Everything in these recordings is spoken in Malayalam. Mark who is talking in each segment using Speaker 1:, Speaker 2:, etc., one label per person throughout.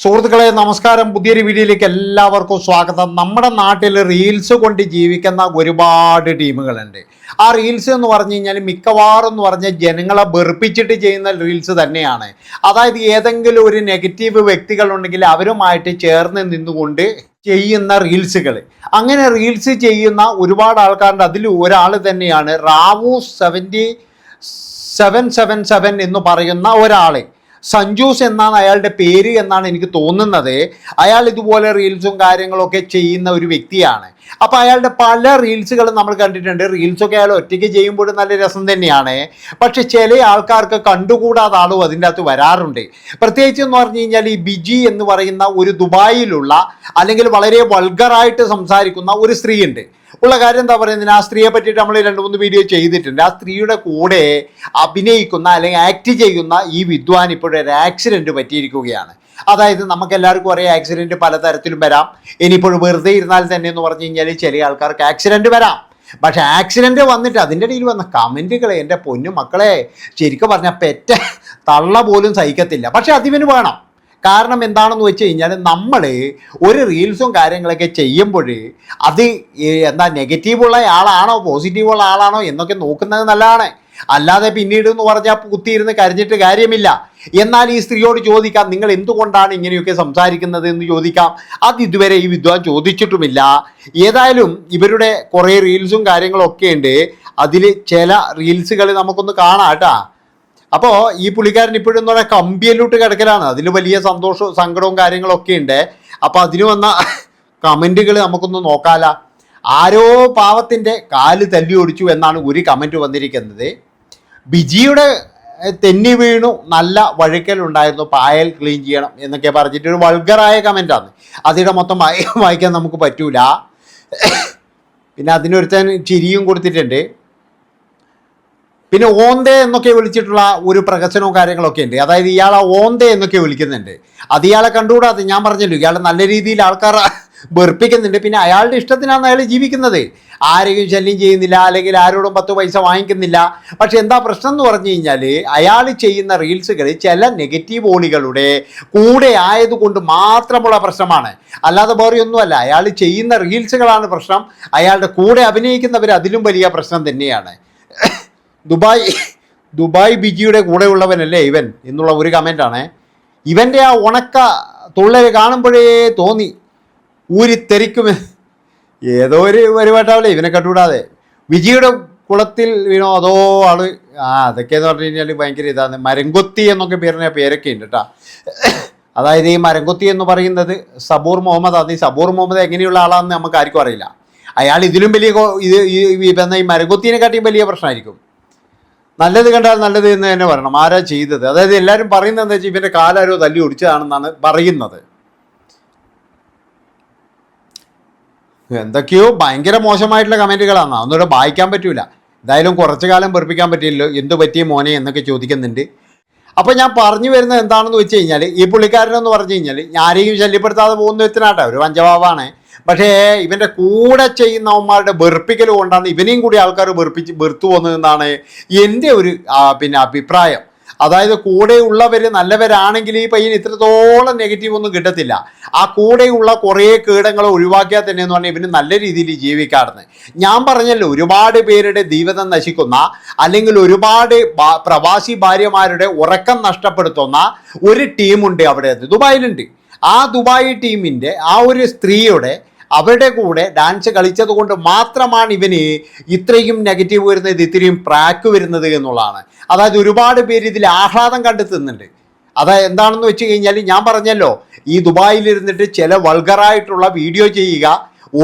Speaker 1: സുഹൃത്തുക്കളെ നമസ്കാരം. പുതിയൊരു വീഡിയോയിലേക്ക് എല്ലാവർക്കും സ്വാഗതം. നമ്മുടെ നാട്ടിൽ റീൽസ് കൊണ്ട് ജീവിക്കുന്ന ഒരുപാട് ടീമുകളുണ്ട്. ആ റീൽസ് എന്ന് പറഞ്ഞു കഴിഞ്ഞാൽ മിക്കവാറും എന്ന് പറഞ്ഞാൽ ജനങ്ങളെ വെറുപ്പിച്ചിട്ട് ചെയ്യുന്ന റീൽസ് തന്നെയാണ്. അതായത് ഏതെങ്കിലും ഒരു നെഗറ്റീവ് വ്യക്തികളുണ്ടെങ്കിൽ അവരുമായിട്ട് ചേർന്ന് നിന്നുകൊണ്ട് ചെയ്യുന്ന റീൽസുകൾ. അങ്ങനെ റീൽസ് ചെയ്യുന്ന ഒരുപാട് ആൾക്കാരുണ്ട്. അതിൽ ഒരാൾ തന്നെയാണ് റാവു 7777 എന്ന് പറയുന്ന ഒരാൾ. സഞ്ജൂസ് എന്നാണ് അയാളുടെ പേര് എന്നാണ് എനിക്ക് തോന്നുന്നത്. അയാൾ ഇതുപോലെ റീൽസും കാര്യങ്ങളൊക്കെ ചെയ്യുന്ന ഒരു വ്യക്തിയാണ്. അപ്പോൾ അയാളുടെ പല റീൽസുകളും നമ്മൾ കണ്ടിട്ടുണ്ട്. റീൽസൊക്കെ അയാൾ ഒറ്റയ്ക്ക് ചെയ്യുമ്പോൾ നല്ല രസം തന്നെയാണ്. പക്ഷെ ചില ആൾക്കാർക്ക് കണ്ടുകൂടാത്ത ആളും അതിൻ്റെ അകത്ത് വരാറുണ്ട്. പ്രത്യേകിച്ച് എന്ന് പറഞ്ഞു കഴിഞ്ഞാൽ ഈ ബിജി എന്ന് പറയുന്ന ഒരു ദുബായിലുള്ള അല്ലെങ്കിൽ വളരെ വൾഗറായിട്ട് സംസാരിക്കുന്ന ഒരു സ്ത്രീ ഉണ്ട്. ഉള്ള കാര്യം എന്താ പറയുന്നത്, ആ സ്ത്രീയെ പറ്റിയിട്ട് നമ്മൾ 2-3 വീഡിയോ ചെയ്തിട്ടുണ്ട്. ആ സ്ത്രീയുടെ കൂടെ അഭിനയിക്കുന്ന അല്ലെങ്കിൽ ആക്ട് ചെയ്യുന്ന ഈ വിദ്വാൻ ഇപ്പോഴൊരു ആക്സിഡൻറ്റ് പറ്റിയിരിക്കുകയാണ്. അതായത് നമുക്കെല്ലാവർക്കും അറിയാം ആക്സിഡൻറ്റ് പലതരത്തിലും വരാം. ഇനിയിപ്പോഴും വെറുതെ ഇരുന്നാൽ തന്നെ എന്ന് പറഞ്ഞു കഴിഞ്ഞാൽ ചില ആൾക്കാർക്ക് ആക്സിഡൻറ്റ് വരാം. പക്ഷെ ആക്സിഡൻറ്റ് വന്നിട്ട് അതിൻ്റെ ഇടയിൽ വന്ന കമൻറ്റുകൾ എൻ്റെ പൊന്നു മക്കളെ, ശരിക്കും പറഞ്ഞാൽ പെറ്റ തള്ള പോലും സഹിക്കത്തില്ല. പക്ഷെ അതിവന് വേണം. കാരണം എന്താണെന്ന് വെച്ച് കഴിഞ്ഞാൽ നമ്മൾ ഒരു റീൽസും കാര്യങ്ങളൊക്കെ ചെയ്യുമ്പോൾ അത് നെഗറ്റീവുള്ള ആളാണോ പോസിറ്റീവുള്ള ആളാണോ എന്നൊക്കെ നോക്കുന്നത് നല്ലതാണ്. അല്ലാതെ പിന്നീട് എന്ന് പറഞ്ഞാൽ കുത്തിയിരുന്ന് കരഞ്ഞിട്ട് കാര്യമില്ല. എന്നാൽ ഈ സ്ത്രീയോട് ചോദിക്കാം, നിങ്ങൾ എന്തുകൊണ്ടാണ് ഇങ്ങനെയൊക്കെ സംസാരിക്കുന്നത് എന്ന് ചോദിക്കാം. അത് ഇതുവരെ ഈ വിദ്വാൻ ചോദിച്ചിട്ടുമില്ല. ഏതായാലും ഇവരുടെ കുറേ റീൽസും കാര്യങ്ങളൊക്കെ ഉണ്ട്. അതിൽ ചില റീൽസുകൾ നമുക്കൊന്ന് കാണാം കേട്ടോ. അപ്പോൾ ഈ പുള്ളിക്കാരൻ ഇപ്പോഴും എന്ന് പറഞ്ഞാൽ കമ്പിയല്ലൂട്ട് കിടക്കലാണ്. അതിൽ വലിയ സന്തോഷവും സങ്കടവും കാര്യങ്ങളൊക്കെ ഉണ്ട്. അപ്പോൾ അതിന് വന്ന കമൻറ്റുകൾ നമുക്കൊന്ന് നോക്കാല. ആരോ പാവത്തിൻ്റെ കാല് തല്ലി ഒടിച്ചു എന്നാണ് ഒരു കമൻറ്റ് വന്നിരിക്കുന്നത്. ബിജിയുടെ തെന്നി വീണു, നല്ല വഴുക്കലുണ്ടായിരുന്നു, പായൽ ക്ലീൻ ചെയ്യണം എന്നൊക്കെ പറഞ്ഞിട്ട് ഒരു വൾഗറായ കമൻറ്റാണ്. അതിയുടെ മൊത്തം വായിക്കാൻ നമുക്ക് പറ്റൂല. പിന്നെ അതിനൊരുത്തൻ ചിരിയും കൊടുത്തിട്ടുണ്ട്. പിന്നെ ഓന്തേ എന്നൊക്കെ വിളിച്ചിട്ടുള്ള ഒരു പ്രകസനവും കാര്യങ്ങളൊക്കെ ഉണ്ട്. അതായത് ഇയാളെ ഓന്തേ എന്നൊക്കെ വിളിക്കുന്നുണ്ട്. അത് ഇയാളെ കണ്ടുകൂടാതെ, ഞാൻ പറഞ്ഞല്ലോ, ഇയാൾ നല്ല രീതിയിൽ ആൾക്കാരെ വെറുപ്പിക്കുന്നുണ്ട്. പിന്നെ അയാളുടെ ഇഷ്ടത്തിനാണ് അയാൾ ജീവിക്കുന്നത്. ആരെയും ശല്യം ചെയ്യുന്നില്ല, അല്ലെങ്കിൽ ആരോടും 10 പൈസ വാങ്ങിക്കുന്നില്ല. പക്ഷെ എന്താ പ്രശ്നം എന്ന് പറഞ്ഞു കഴിഞ്ഞാൽ അയാൾ ചെയ്യുന്ന റീൽസുകൾ ചില നെഗറ്റീവ് ഓളികളുടെ കൂടെ ആയതുകൊണ്ട് മാത്രമുള്ള പ്രശ്നമാണ്. അല്ലാതെ വേറെ ഒന്നുമല്ല. അയാൾ ചെയ്യുന്ന റീൽസുകളാണ് പ്രശ്നം. അയാളുടെ കൂടെ അഭിനയിക്കുന്നവർ അതിലും വലിയ പ്രശ്നം തന്നെയാണ്. ദുബായ് ബിജിയുടെ കൂടെ ഉള്ളവനല്ലേ ഇവൻ എന്നുള്ള ഒരു കമൻ്റാണ്. ഇവൻ്റെ ആ ഉണക്ക തുള്ളൽ കാണുമ്പോഴേ തോന്നി ഊരിത്തെറിക്കുമേ. ഏതോ ഒരു പരിപാട്ടാവില്ലേ ഇവനെ കണ്ടുകൂടാതെ. വിജിയുടെ കുളത്തിൽ വീണോ അതോ ആള് അതൊക്കെയെന്ന് പറഞ്ഞു കഴിഞ്ഞാൽ ഭയങ്കര ഇതാണ്. മരംകൊത്തി എന്നൊക്കെ പേരൊക്കെ ഉണ്ട് കേട്ടോ. അതായത് ഈ മരംകൊത്തി എന്ന് പറയുന്നത് സബൂർ മുഹമ്മദ് ആണ്. ഈ സബൂർ മുഹമ്മദ് എങ്ങനെയുള്ള ആളാണെന്ന് നമുക്ക് ആർക്കും അറിയില്ല. അയാൾ ഇതിലും വലിയ ഈ മരംകൊത്തിനെക്കാട്ടിയും വലിയ പ്രശ്നമായിരിക്കും. നല്ലത് കണ്ടാൽ നല്ലത് എന്ന് തന്നെ പറയണം. ആരാ ചെയ്തത്? അതായത് എല്ലാവരും പറയുന്നത് എന്താ വെച്ചാൽ ഇവൻ്റെ കാലാരോ തല്ലി ഒടിച്ചതാണെന്നാണ് പറയുന്നത്. എന്തൊക്കെയോ ഭയങ്കര മോശമായിട്ടുള്ള കമൻറ്റുകളാണ്. ഒന്നുകൂടെ വായിക്കാൻ പറ്റൂല. എന്തായാലും കുറച്ചു കാലം വെറുപ്പിക്കാൻ പറ്റില്ലല്ലോ. എന്തു പറ്റിയ മോനെ എന്നൊക്കെ ചോദിക്കുന്നുണ്ട്. അപ്പോൾ ഞാൻ പറഞ്ഞു വരുന്നത് എന്താണെന്ന് വെച്ച് കഴിഞ്ഞാൽ ഈ പുള്ളിക്കാരനെന്ന് പറഞ്ഞു കഴിഞ്ഞാൽ ആരെയും ശല്യപ്പെടുത്താതെ പോകുന്ന വ്യക്തിനാട്ടെ, ഒരു പഞ്ചവാബാണ്. പക്ഷേ ഇവൻ്റെ കൂടെ ചെയ്യുന്നവന്മാരുടെ വെറുപ്പിക്കൽ കൊണ്ടാണ് ഇവനെയും കൂടി ആൾക്കാർ വെറുത്തു പോകുന്നതെന്നാണ് എൻ്റെ ഒരു അഭിപ്രായം. അതായത് കൂടെയുള്ളവർ നല്ലവരാണെങ്കിൽ ഈ പയ്യന് ഇത്രത്തോളം നെഗറ്റീവ് ഒന്നും കിട്ടത്തില്ല. ആ കൂടെയുള്ള കുറേ കീടങ്ങളെ ഒഴിവാക്കിയാൽ തന്നെ എന്ന് പറഞ്ഞാൽ ഇവന് നല്ല രീതിയിൽ ജീവിക്കാറുണ്ട്. ഞാൻ പറഞ്ഞല്ലോ, ഒരുപാട് പേരുടെ ജീവിതം നശിക്കുന്ന അല്ലെങ്കിൽ ഒരുപാട് പ്രവാസി ഭാര്യമാരുടെ ഉറക്കം നഷ്ടപ്പെടുത്തുന്ന ഒരു ടീമുണ്ട് അവിടെ, ദുബായിലുണ്ട്. ആ ദുബായ് ടീമിൻ്റെ ആ ഒരു സ്ത്രീയുടെ അവരുടെ കൂടെ ഡാൻസ് കളിച്ചത് കൊണ്ട് മാത്രമാണ് ഇവന് ഇത്രയും നെഗറ്റീവ് വരുന്നത്, ഇത്രയും പ്രാക്ക് വരുന്നത് എന്നുള്ളതാണ്. അതായത് ഒരുപാട് പേര് ഇതിൽ ആഹ്ലാദം കണ്ടെത്തുന്നുണ്ട്. അതായത് എന്താണെന്ന് വെച്ച് കഴിഞ്ഞാൽ ഞാൻ പറഞ്ഞല്ലോ, ഈ ദുബായിലിരുന്നിട്ട് ചില വൾഗറായിട്ടുള്ള വീഡിയോ ചെയ്യുക,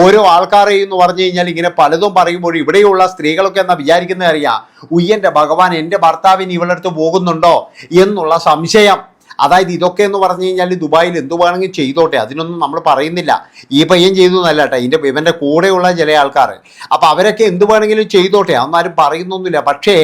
Speaker 1: ഓരോ ആൾക്കാരെയും എന്ന് പറഞ്ഞു കഴിഞ്ഞാൽ ഇങ്ങനെ പലതും പറയുമ്പോൾ ഇവിടെയുള്ള സ്ത്രീകളൊക്കെ എന്നാ വിചാരിക്കുന്നത് അറിയാം, ഉയ്യൻ്റെ ഭഗവാൻ, എൻ്റെ ഭർത്താവിന് ഇവളടുത്ത് പോകുന്നുണ്ടോ എന്നുള്ള സംശയം. അതായത് ഇതൊക്കെ എന്ന് പറഞ്ഞു കഴിഞ്ഞാൽ ദുബായിൽ എന്തു വേണമെങ്കിൽ ചെയ്തോട്ടെ, അതിനൊന്നും നമ്മൾ പറയുന്നില്ല. ഈ പയ്യൻ ചെയ്തു എന്നല്ല കേട്ടോ, ഇവൻ്റെ കൂടെയുള്ള ചില ആൾക്കാർ. അപ്പോൾ അവരൊക്കെ എന്തു വേണമെങ്കിലും ചെയ്തോട്ടെ, അതൊന്നും പറയുന്നൊന്നുമില്ല. പക്ഷേ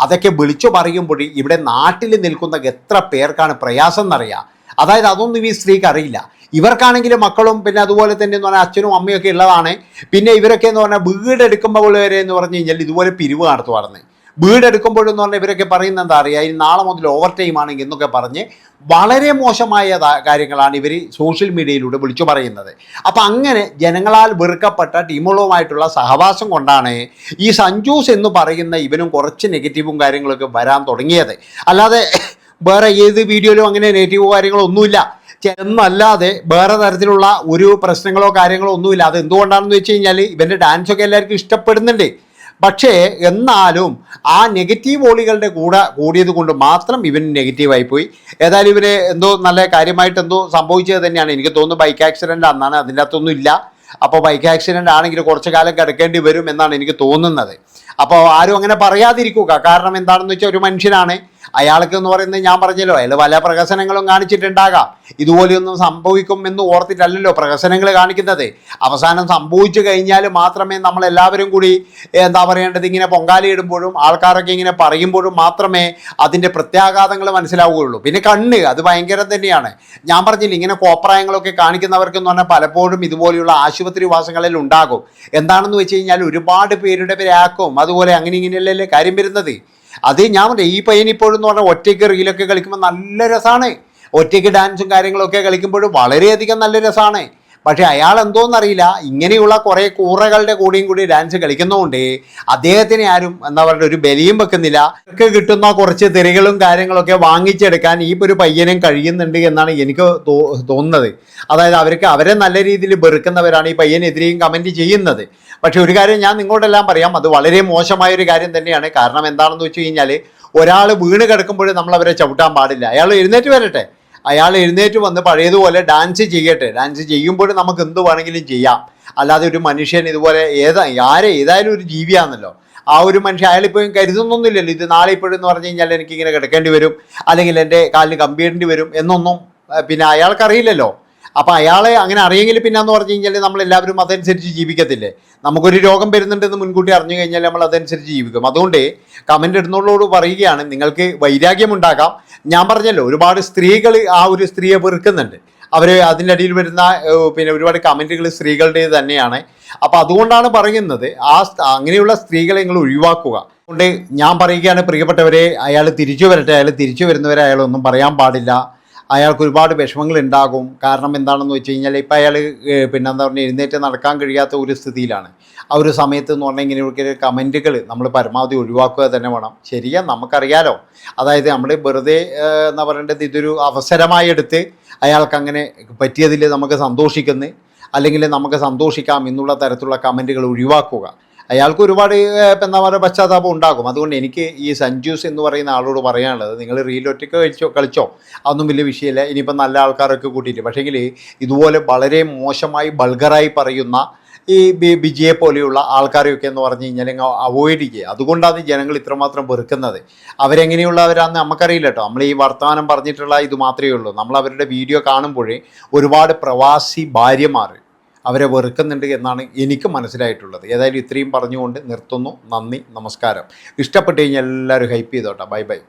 Speaker 1: അതൊക്കെ വിളിച്ചു പറയുമ്പോൾ ഇവിടെ നാട്ടിൽ നിൽക്കുന്ന എത്ര പേർക്കാണ് പ്രയാസം എന്നറിയാം. അതായത് അതൊന്നും ഈ സ്ത്രീക്ക് അറിയില്ല. ഇവർക്കാണെങ്കിലും മക്കളും പിന്നെ അതുപോലെ തന്നെ എന്ന് പറഞ്ഞാൽ അച്ഛനും അമ്മയൊക്കെ ഉള്ളതാണ്. പിന്നെ ഇവരൊക്കെ എന്ന് പറഞ്ഞാൽ വീടെടുക്കുമ്പോൾ വരെ എന്ന് പറഞ്ഞു കഴിഞ്ഞാൽ ഇതുപോലെ പിരിവ് നടത്തുവാർന്ന്. വീടെടുക്കുമ്പോഴെന്ന് പറഞ്ഞാൽ ഇവരൊക്കെ പറയുന്നത് എന്താ അറിയുക, ഇനി നാളെ മുതൽ ഓവർ ടൈം ആണെങ്കിൽ എന്നൊക്കെ പറഞ്ഞ് വളരെ മോശമായ കാര്യങ്ങളാണ് ഇവർ സോഷ്യൽ മീഡിയയിലൂടെ വിളിച്ചു പറയുന്നത്. അപ്പം അങ്ങനെ ജനങ്ങളാൽ വെറുക്കപ്പെട്ട ടീമുകളുമായിട്ടുള്ള സഹവാസം കൊണ്ടാണ് ഈ സഞ്ജൂസ് എന്ന് പറയുന്ന ഇവനും കുറച്ച് നെഗറ്റീവും കാര്യങ്ങളൊക്കെ വരാൻ തുടങ്ങിയത്. അല്ലാതെ വേറെ ഏത് വീഡിയോയിലും അങ്ങനെ നെഗറ്റീവോ കാര്യങ്ങളോ ഒന്നുമില്ല. എന്നല്ലാതെ വേറെ തരത്തിലുള്ള ഒരു പ്രശ്നങ്ങളോ കാര്യങ്ങളോ ഒന്നുമില്ല. അത് എന്തുകൊണ്ടാണെന്ന് വെച്ച് കഴിഞ്ഞാൽ ഇവൻ്റെ ഡാൻസൊക്കെ എല്ലാവർക്കും ഇഷ്ടപ്പെടുന്നുണ്ട്. പക്ഷേ എന്നാലും ആ നെഗറ്റീവ് വോളികളുടെ കൂടിയത് കൊണ്ട് മാത്രം ഇവൻ നെഗറ്റീവായി പോയി. ഏതായാലും ഇവന് എന്തോ നല്ല കാര്യമായിട്ട് എന്തോ സംഭവിച്ചത് തന്നെയാണ്. എനിക്ക് തോന്നുന്നു ബൈക്ക് ആക്സിഡൻ്റ് അന്നാണ്, അതിൻ്റെ അകത്തൊന്നും ഇല്ല. അപ്പോൾ ബൈക്ക് ആക്സിഡൻ്റ് ആണെങ്കിൽ കുറച്ച് കാലം കിടക്കേണ്ടി വരും എന്നാണ് എനിക്ക് തോന്നുന്നത്. അപ്പോൾ ആരും അങ്ങനെ പറയാതിരിക്കുക. കാരണം എന്താണെന്ന് വെച്ചാൽ ഒരു മനുഷ്യനാണ്, അയാൾക്ക് എന്ന് പറയുന്നത് ഞാൻ പറഞ്ഞല്ലോ, അയാൾ പല പ്രഹസനങ്ങളും കാണിച്ചിട്ടുണ്ടാകാം. ഇതുപോലെയൊന്നും സംഭവിക്കും എന്ന് ഓർത്തിട്ടല്ലല്ലോ പ്രഹസനങ്ങൾ കാണിക്കുന്നത്. അവസാനം സംഭവിച്ചു കഴിഞ്ഞാൽ മാത്രമേ നമ്മളെല്ലാവരും കൂടി എന്താ പറയേണ്ടത്, ഇങ്ങനെ പൊങ്കാലയിടുമ്പോഴും ആൾക്കാരൊക്കെ ഇങ്ങനെ പറയുമ്പോഴും മാത്രമേ അതിൻ്റെ പ്രത്യാഘാതങ്ങൾ മനസ്സിലാവുകയുള്ളൂ. പിന്നെ കണ്ണ് അത് ഭയങ്കരം തന്നെയാണ്. ഞാൻ പറഞ്ഞില്ല, ഇങ്ങനെ കോപ്രായങ്ങളൊക്കെ കാണിക്കുന്നവർക്കെന്ന് പറഞ്ഞാൽ പലപ്പോഴും ഇതുപോലെയുള്ള ആശുപത്രി വാസങ്ങളിൽ ഉണ്ടാകും. എന്താണെന്ന് വെച്ച് കഴിഞ്ഞാൽ ഒരുപാട് പേരുടെ പേരാക്കും, അതുപോലെ അങ്ങനെ ഇങ്ങനെയല്ലേ കാര്യം വരുന്നത്. അത് ഞാൻ പറഞ്ഞു, ഈ പയ്യൻ ഇപ്പോഴും എന്ന് പറഞ്ഞാൽ ഒറ്റയ്ക്ക് റീലൊക്കെ കളിക്കുമ്പോൾ നല്ല രസമാണ്. ഒറ്റയ്ക്ക് ഡാൻസും കാര്യങ്ങളൊക്കെ കളിക്കുമ്പോഴും വളരെയധികം നല്ല രസമാണ്. പക്ഷേ അയാൾ എന്തോന്നറിയില്ല, ഇങ്ങനെയുള്ള കുറേ കൂറകളുടെ കൂടി ഡാൻസ് കളിക്കുന്നതുകൊണ്ട് അദ്ദേഹത്തിന് ആരും എന്താ പറയുക ഒരു ബലിയും വെക്കുന്നില്ല. അവർക്ക് കിട്ടുന്ന കുറച്ച് തെറികളും കാര്യങ്ങളൊക്കെ വാങ്ങിച്ചെടുക്കാൻ ഈ ഒരു പയ്യനും കഴിയുന്നുണ്ട് എന്നാണ് എനിക്ക് തോന്നുന്നത്. അതായത് അവരെ നല്ല രീതിയിൽ വെറുക്കുന്നവരാണ് ഈ പയ്യനെതിരെയും കമൻറ്റ് ചെയ്യുന്നത്. പക്ഷെ ഒരു കാര്യം ഞാൻ നിങ്ങളോടെല്ലാം പറയാം, അത് വളരെ മോശമായൊരു കാര്യം തന്നെയാണ്. കാരണം എന്താണെന്ന് വെച്ച് കഴിഞ്ഞാൽ ഒരാൾ വീണ് കിടക്കുമ്പോൾ നമ്മൾ അവരെ ചവിട്ടാൻ പാടില്ല. അയാൾ എഴുന്നേറ്റ് വരട്ടെ, അയാൾ എഴുന്നേറ്റ് വന്ന് പഴയതുപോലെ ഡാൻസ് ചെയ്യട്ടെ. ഡാൻസ് ചെയ്യുമ്പോൾ നമുക്ക് എന്ത് വേണമെങ്കിലും ചെയ്യാം. അല്ലാതെ ഒരു മനുഷ്യൻ ഇതുപോലെ ഏതായാലും ഒരു ജീവിയാണല്ലോ. ആ ഒരു മനുഷ്യൻ അയാളിപ്പോഴും കരുതുന്നൊന്നുമില്ലല്ലോ, ഇത് നാളെ ഇപ്പോഴെന്ന് പറഞ്ഞു കഴിഞ്ഞാൽ എനിക്കിങ്ങനെ കിടക്കേണ്ടി വരും, അല്ലെങ്കിൽ എൻ്റെ കാലിന് കമ്പിയിടേണ്ടി വരും എന്നൊന്നും പിന്നെ അയാൾക്കറിയില്ലല്ലോ. അപ്പോൾ അയാളെ അങ്ങനെ അറിയെങ്കിൽ പിന്നെ എന്ന് പറഞ്ഞു കഴിഞ്ഞാൽ നമ്മളെല്ലാവരും അതനുസരിച്ച് ജീവിക്കത്തില്ലേ. നമുക്കൊരു രോഗം വരുന്നുണ്ടെന്ന് മുൻകൂട്ടി അറിഞ്ഞു കഴിഞ്ഞാൽ നമ്മൾ അതനുസരിച്ച് ജീവിക്കും. അതുകൊണ്ട് കമൻ്റ് ഇടുന്നവരോട് പറയുകയാണ്, നിങ്ങൾക്ക് വൈരാഗ്യമുണ്ടാകാം. ഞാൻ പറഞ്ഞല്ലോ, ഒരുപാട് സ്ത്രീകൾ ആ ഒരു സ്ത്രീയെ വെറുക്കുന്നുണ്ട്. അവർ അതിൻ്റെ അടിയിൽ വരുന്ന പിന്നെ ഒരുപാട് കമൻറ്റുകൾ സ്ത്രീകളുടേത് തന്നെയാണ്. അപ്പോൾ അതുകൊണ്ടാണ് പറയുന്നത്, അങ്ങനെയുള്ള സ്ത്രീകളെ നിങ്ങൾ ഒഴിവാക്കുക. അതുകൊണ്ട് ഞാൻ പറയുകയാണ്, പ്രിയപ്പെട്ടവരെ, അയാൾ തിരിച്ചു വരട്ടെ. അയാൾ തിരിച്ചു വരുന്നവരെ അയാളൊന്നും പറയാൻ പാടില്ല. അയാൾക്ക് ഒരുപാട് വിഷമങ്ങൾ ഉണ്ടാകും. കാരണം എന്താണെന്ന് വെച്ച് കഴിഞ്ഞാൽ ഇപ്പം അയാൾ പിന്നെ എന്താ പറയുക എഴുന്നേറ്റ് നടക്കാൻ കഴിയാത്ത ഒരു സ്ഥിതിയിലാണ്. ആ ഒരു സമയത്ത് എന്ന് പറഞ്ഞാൽ ഇങ്ങനെയൊക്കെ കമൻറ്റുകൾ നമ്മൾ പരമാവധി ഒഴിവാക്കുക തന്നെ വേണം. ശരിയാ, നമുക്കറിയാലോ. അതായത് നമ്മൾ വെറുതെ എന്താ പറയേണ്ടത്, ഇതൊരു അവസരമായി എടുത്ത് അയാൾക്ക് അങ്ങനെ പറ്റിയതിൽ നമുക്ക് സന്തോഷിക്കുന്നു, അല്ലെങ്കിൽ നമുക്ക് സന്തോഷിക്കാം എന്നുള്ള തരത്തിലുള്ള കമൻറ്റുകൾ ഒഴിവാക്കുക. അയാൾക്ക് ഒരുപാട് എന്താ പറയുക പശ്ചാത്താപം ഉണ്ടാകും. അതുകൊണ്ട് എനിക്ക് ഈ സഞ്ജൂസ് എന്ന് പറയുന്ന ആളോട് പറയാനുള്ളത്, നിങ്ങൾ റീൽ ഒറ്റയ്ക്ക് കളിച്ചോ, അതൊന്നും വലിയ വിഷയമില്ല. ഇനിയിപ്പം നല്ല ആൾക്കാരൊക്കെ കൂട്ടിയിട്ട്, പക്ഷേങ്കിൽ ഇതുപോലെ വളരെ മോശമായി ബൾഗറായി പറയുന്ന ഈ ബിജിയെ പോലെയുള്ള ആൾക്കാരെയൊക്കെ എന്ന് പറഞ്ഞു കഴിഞ്ഞാൽ അവോയ്ഡ് ചെയ്യുക. അതുകൊണ്ടാണ് ജനങ്ങൾ ഇത്രമാത്രം വെറുക്കുന്നത്. അവരെങ്ങനെയുള്ളവരാണെന്ന് നമുക്കറിയില്ല കേട്ടോ. നമ്മൾ ഈ വർത്തമാനം പറഞ്ഞിട്ടുള്ള ഇത് മാത്രമേ ഉള്ളൂ. നമ്മൾ അവരുടെ വീഡിയോ കാണുമ്പോഴേ ഒരുപാട് പ്രവാസി ഭാര്യമാർ അവരെ വെറുക്കുന്നുണ്ട് എന്നാണ് എനിക്ക് മനസ്സിലായിട്ടുള്ളത്. ഏതായാലും ഇത്രയും പറഞ്ഞുകൊണ്ട് നിർത്തുന്നു. നന്ദി, നമസ്കാരം. ഇഷ്ടപ്പെട്ട് കഴിഞ്ഞാൽ എല്ലാവരും ഹൈപ്പ് ചെയ്തോട്ടെ. Bye bye.